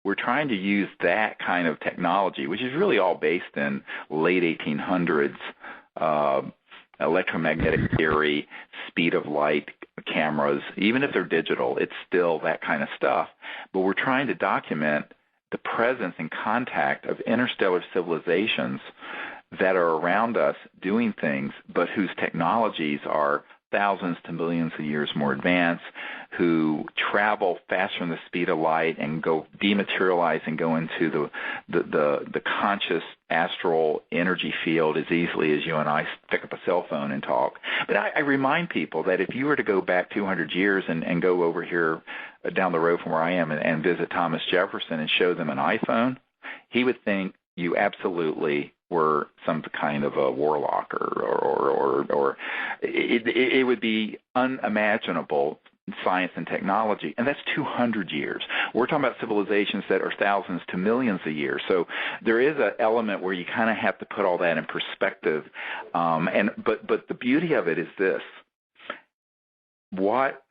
we're trying to use that kind of technology, which is really all based in late 1800s electromagnetic theory, speed of light cameras. Even if they're digital, it's still that kind of stuff. But we're trying to document the presence and contact of interstellar civilizations that are around us doing things, but whose technologies are thousands to millions of years more advanced, who travel faster than the speed of light and go dematerialize and go into the conscious astral energy field as easily as you and I pick up a cell phone and talk. But I remind people that if you were to go back 200 years and go over here down the road from where I am and visit Thomas Jefferson and show them an iPhone, he would think you absolutely were some kind of a warlock, or it would be unimaginable science and technology, and that's 200 years. We're talking about civilizations that are thousands to millions of years. So there is an element where you kind of have to put all that in perspective. But the beauty of it is this: what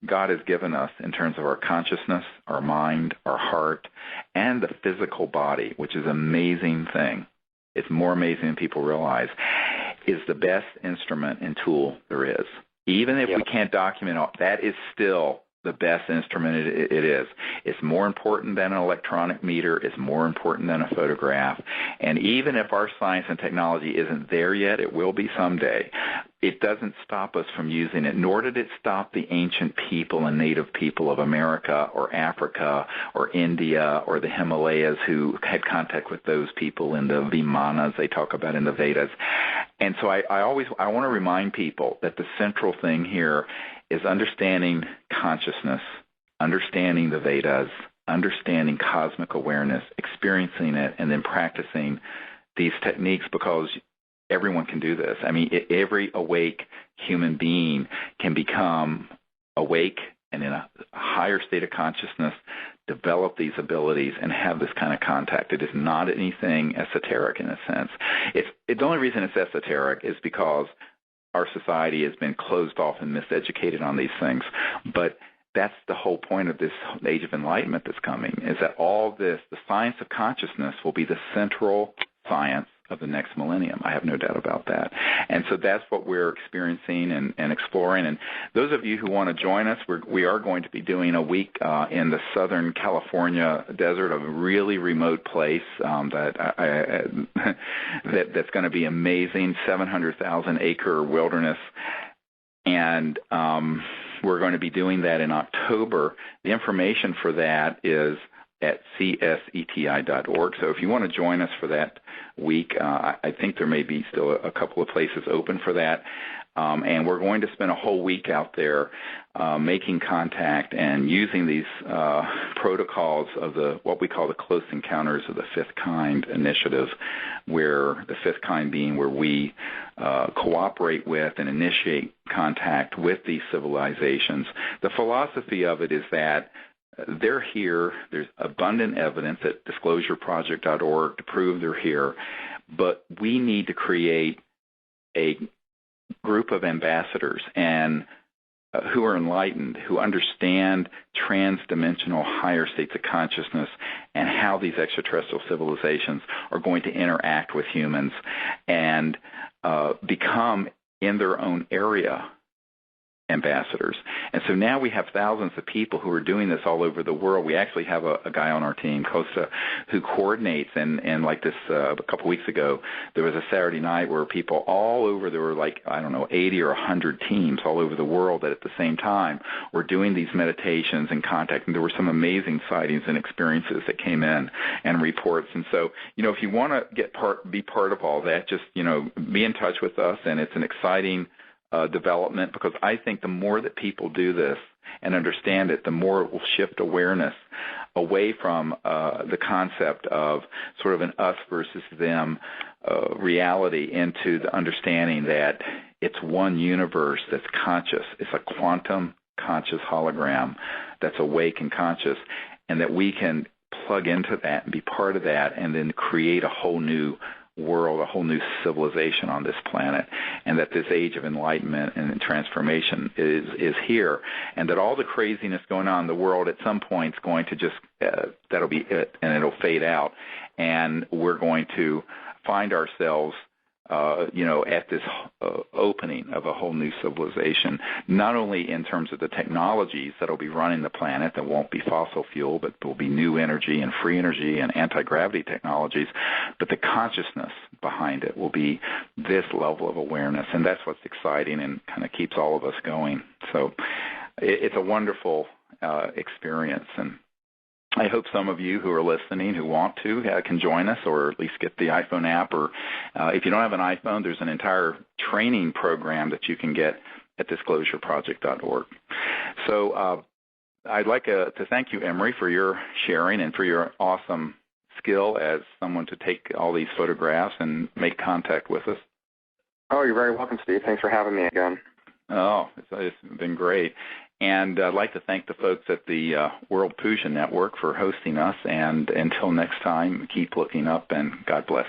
God has given us in terms of our consciousness, our mind, our heart, and the physical body, which is an amazing thing. It's more amazing than people realize, is the best instrument and tool there is. Even if we can't document all, that is still the best instrument it is. It's more important than an electronic meter. It's more important than a photograph. And even if our science and technology isn't there yet, it will be someday. It doesn't stop us from using it, nor did it stop the ancient people and native people of America or Africa or India or the Himalayas who had contact with those people in the Vimanas they talk about in the Vedas. And so I want to remind people that the central thing here is understanding consciousness, understanding the Vedas, understanding cosmic awareness, experiencing it, and then practicing these techniques, because everyone can do this. I mean, every awake human being can become awake and in a higher state of consciousness, develop these abilities and have this kind of contact. It is not anything esoteric in a sense. The only reason it's esoteric is because our society has been closed off and miseducated on these things. But that's the whole point of this age of enlightenment that's coming, is that all this, the science of consciousness, will be the central science of the next millennium. I have no doubt about that. And so that's what we're experiencing and exploring. And those of you who want to join us, we are going to be doing a week in the Southern California desert, a really remote place that's going to be amazing, 700,000-acre wilderness. And we're going to be doing that in October. The information for that is at CSETI.org. So if you want to join us for that week, I think there may be still a couple of places open for that. And we're going to spend a whole week out there making contact and using these protocols of what we call the Close Encounters of the Fifth Kind initiative, where the fifth kind being where we cooperate with and initiate contact with these civilizations. The philosophy of it is that they're here. There's abundant evidence at disclosureproject.org to prove they're here, but we need to create a group of ambassadors and who are enlightened, who understand trans-dimensional higher states of consciousness and how these extraterrestrial civilizations are going to interact with humans and become, in their own area, ambassadors. And so now we have thousands of people who are doing this all over the world. We actually have a guy on our team, Costa, who coordinates, and like this a couple weeks ago, there was a Saturday night where people all over, there were 80 or 100 teams all over the world that at the same time were doing these meditations and contact, and there were some amazing sightings and experiences that came in and reports. And so, if you want to be part of all that, just, be in touch with us, and it's an exciting development, because I think the more that people do this and understand it, the more it will shift awareness away from the concept of sort of an us versus them reality into the understanding that it's one universe that's conscious. It's a quantum conscious hologram that's awake and conscious, and that we can plug into that and be part of that and then create a whole new world, a whole new civilization on this planet, and that this age of enlightenment and transformation is here, and that all the craziness going on in the world at some point is going to just, that'll be it, and it'll fade out, and we're going to find ourselves at this opening of a whole new civilization, not only in terms of the technologies that will be running the planet that won't be fossil fuel, but there will be new energy and free energy and anti-gravity technologies, but the consciousness behind it will be this level of awareness, and that's what's exciting and kind of keeps all of us going. So it's a wonderful experience, and I hope some of you who are listening who want to can join us, or at least get the iPhone app. Or if you don't have an iPhone, there's an entire training program that you can get at disclosureproject.org. So I'd like to thank you, Emery, for your sharing and for your awesome skill as someone to take all these photographs and make contact with us. Oh, you're very welcome, Steve. Thanks for having me again. Oh, it's been great. And I'd like to thank the folks at the World Puja Network for hosting us. And until next time, keep looking up, and God bless.